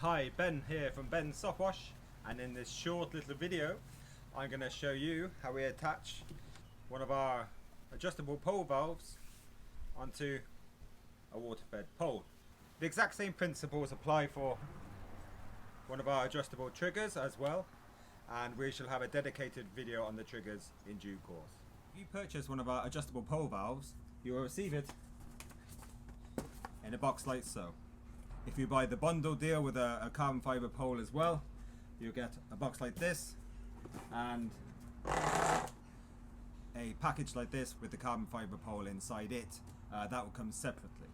Hi, Ben here from Benz Softwash, and in this short little video I'm going to show you how we attach one of our adjustable pole valves onto a water-fed pole. The exact same principles apply for one of our adjustable triggers as well, and we shall have a dedicated video on the triggers in due course. If you purchase one of our adjustable pole valves, you will receive it in a box like so. If you buy the bundle deal with a carbon fibre pole as well, you'll get a box like this and a package like this with the carbon fibre pole inside it. That will come separately.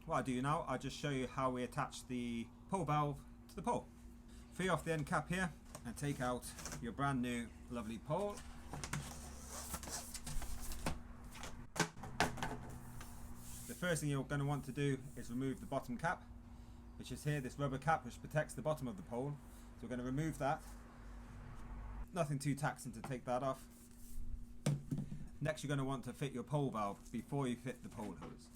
What I'll do now, I'll just show you how we attach the pole valve to the pole. Free off the end cap here and take out your brand new lovely pole. The first thing you're going to want to do is remove the bottom cap, which is here, this rubber cap which protects the bottom of the pole. So we're going to remove that. Nothing too taxing to take that off. Next you're going to want to fit your pole valve before you fit the pole hose.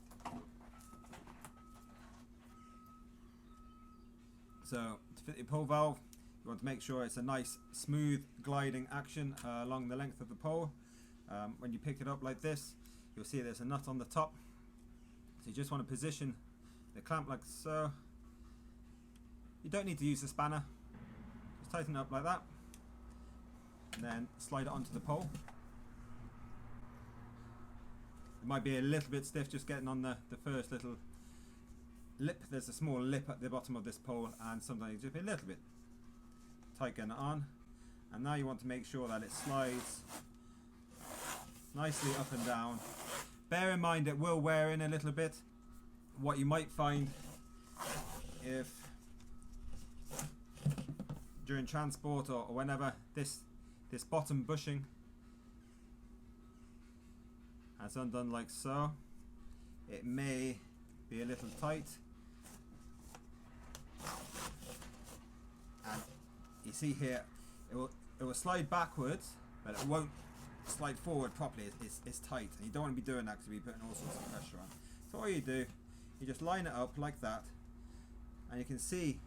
So to fit your pole valve, you want to make sure it's a nice smooth gliding action along the length of the pole. When you pick it up like this, you'll see there's a nut on the top. So you just want to position the clamp like so. You don't need to use the spanner. Just tighten it up like that. And then slide it onto the pole. It might be a little bit stiff just getting on the first little lip. There's a small lip at the bottom of this pole, and sometimes just be a little bit tight getting it on. And now you want to make sure that it slides nicely up and down. Bear in mind it will wear in a little bit. What you might find if during transport or whenever this bottom bushing has undone like so, it may be a little tight, and you see here it will slide backwards, but it won't slide forward properly. It's tight, and you don't want to be doing that because you'll be putting all sorts of pressure on. So all you do, you just line it up like that, and you can see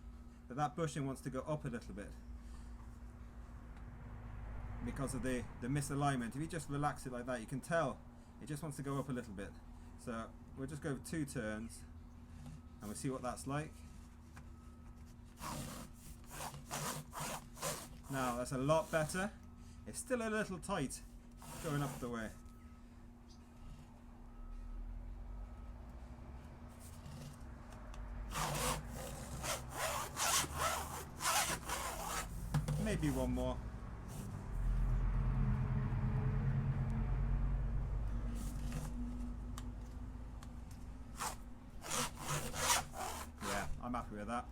that bushing wants to go up a little bit because of the misalignment. If you just relax it like that, you can tell it just wants to go up a little bit. So we'll just go 2 turns and we'll see what that's like. Now that's a lot better. It's still a little tight going up the way. Maybe one more. Yeah, I'm happy with that.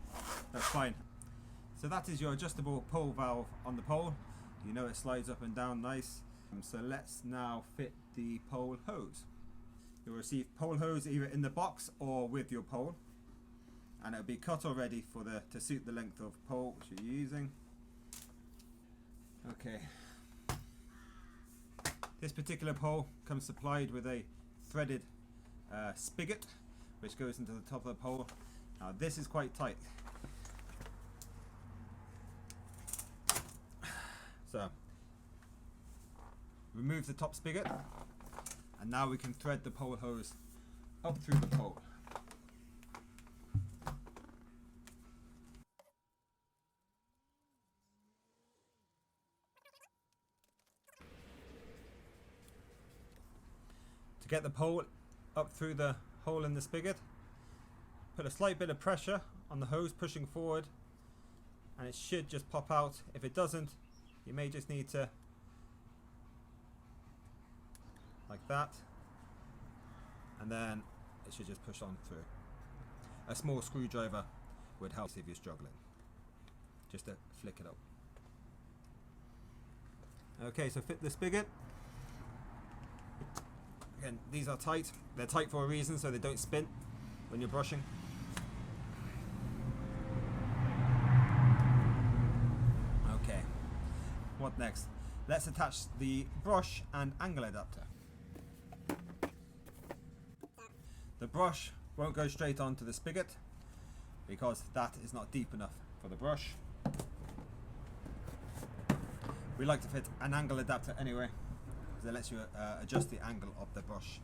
That's fine. So that is your adjustable pole valve on the pole. You know it slides up and down nice. So let's now fit the pole hose. You'll receive pole hose either in the box or with your pole, and it'll be cut already to suit the length of pole which you're using. Okay. This particular pole comes supplied with a threaded spigot which goes into the top of the pole. Now this is quite tight. So remove the top spigot, and now we can thread the pole hose up through the pole. To get the pole up through the hole in the spigot, put a slight bit of pressure on the hose pushing forward, and it should just pop out. If it doesn't, you may just need to, like that, and then it should just push on through. A small screwdriver would help if you're struggling, just to flick it up. Okay, so fit the spigot. Again, these are tight. They're tight for a reason, so they don't spin when you're brushing. Okay, what next? Let's attach the brush and angle adapter. The brush won't go straight onto the spigot. because that is not deep enough for the brush. We like to fit an angle adapter anyway, because it lets you adjust the angle of the brush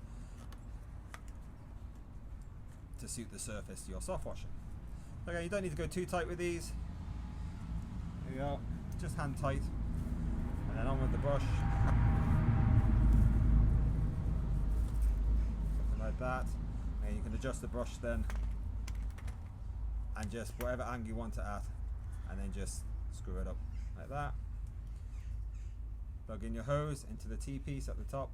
to suit the surface you're soft washing. Okay, you don't need to go too tight with these. There you go, just hand tight, and then on with the brush. Something like that. And you can adjust the brush then, and just whatever angle you want it at, and then just screw it up like that. Plug in your hose into the T-piece at the top.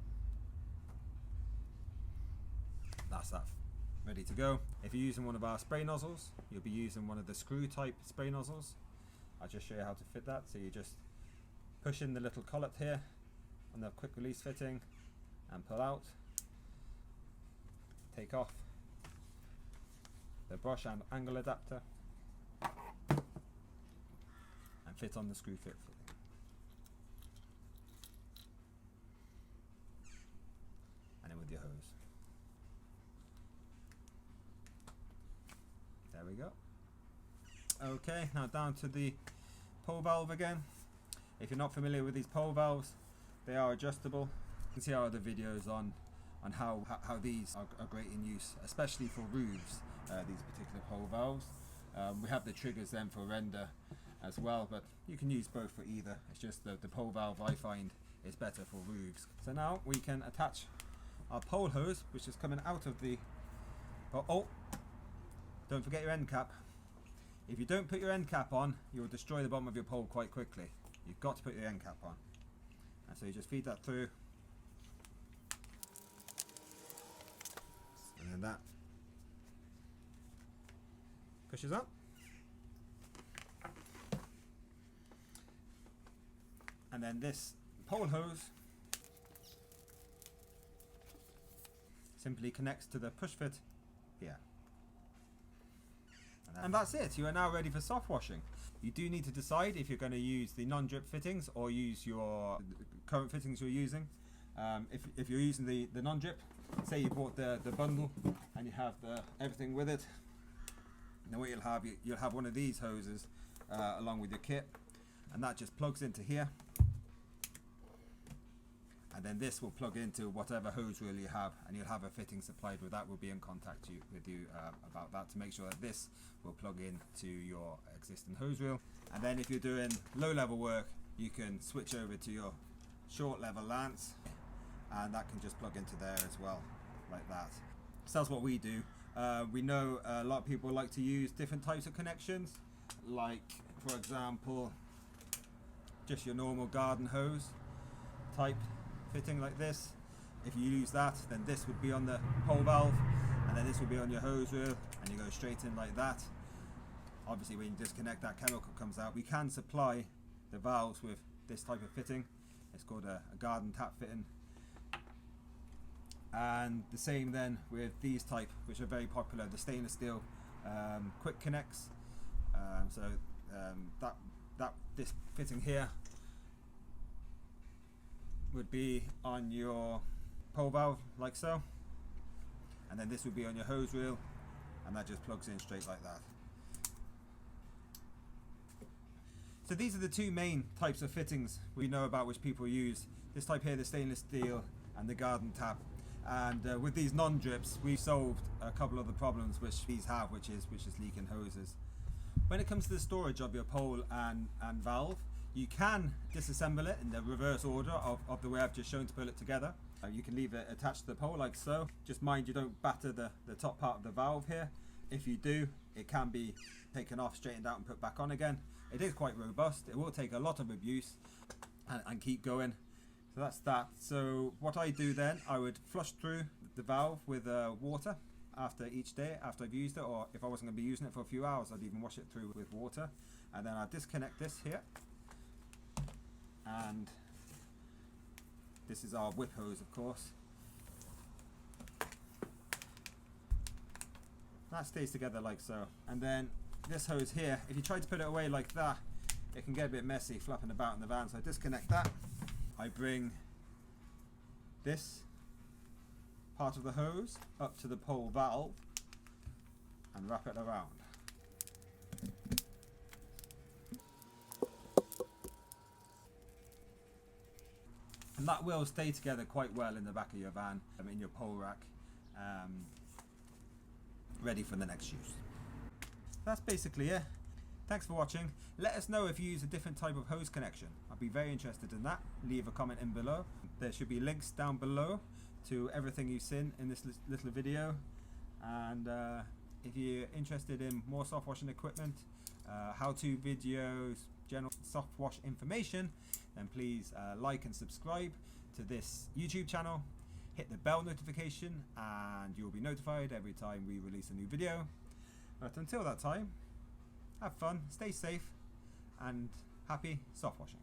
That's that, ready to go. If you're using one of our spray nozzles, you'll be using one of the screw type spray nozzles. I'll just show you how to fit that. So you just push in the little collet here on the quick release fitting and pull out. Take off the brush and angle adapter and fit on the screw fit fitting. And then with your hose. There we go. Okay, now down to the pole valve again. If you're not familiar with these pole valves, they are adjustable. You can see our other videos on how these are great in use, especially for roofs, these particular pole valves. We have the triggers then for render as well, but you can use both for either. It's just the pole valve I find is better for roofs. So now we can attach our pole hose, which is coming out of the... Oh, don't forget your end cap. If you don't put your end cap on, you'll destroy the bottom of your pole quite quickly. You've got to put your end cap on. And so you just feed that through. And then that pushes up. And then this pole hose simply connects to the push fit here. And that's it. You are now ready for soft washing. You do need to decide if you're going to use the non-drip fittings or use your current fittings you're using. If you're using the non-drip, say you bought the bundle and you have everything with it, then what you'll have one of these hoses along with your kit, and that just plugs into here. And then this will plug into whatever hose reel you have, and you'll have a fitting supplied with that. We'll be in contact with you about that to make sure that this will plug into your existing hose reel. And then if you're doing low level work, you can switch over to your short level lance, and that can just plug into there as well, like that. So that's what we do. We know a lot of people like to use different types of connections, like for example just your normal garden hose type fitting like this. If you use that, then this would be on the pole valve, and then this would be on your hose reel, and you go straight in like that. Obviously when you disconnect, that chemical comes out. We can supply the valves with this type of fitting. It's called a garden tap fitting. And the same then with these type, which are very popular, the stainless steel quick connects. This fitting here would be on your pole valve like so, and then this would be on your hose reel, and that just plugs in straight like that. So these are the two main types of fittings we know about which people use. This type here, the stainless steel, and the garden tap. And with these non-drips, we've solved a couple of the problems which these have, which is leaking hoses. When it comes to the storage of your pole and valve, you can disassemble it in the reverse order of the way I've just shown to put it together. You can leave it attached to the pole like so. Just mind you don't batter the top part of the valve here. If you do, it can be taken off, straightened out and put back on again. It is quite robust. It will take a lot of abuse and keep going. So that's that. So what I do then, I would flush through the valve with water after each day, after I've used it, or if I wasn't going to be using it for a few hours, I'd even wash it through with water. And then I disconnect this here. And this is our whip hose, of course. That stays together like so. And then this hose here, if you try to put it away like that, it can get a bit messy flapping about in the van. So I disconnect that. I bring this part of the hose up to the pole valve and wrap it around. and that will stay together quite well in the back of your van, in your pole rack, ready for the next use. That's basically it. Thanks for watching. Let us know if you use a different type of hose connection. I'd be very interested in that. Leave a comment in below. There should be links down below to everything you've seen in this little video, and if you're interested in more soft washing equipment, how-to videos, general soft wash information, then please like and subscribe to this YouTube channel. Hit the bell notification and you'll be notified every time we release a new video. But until that time, have fun, stay safe, and happy soft washing.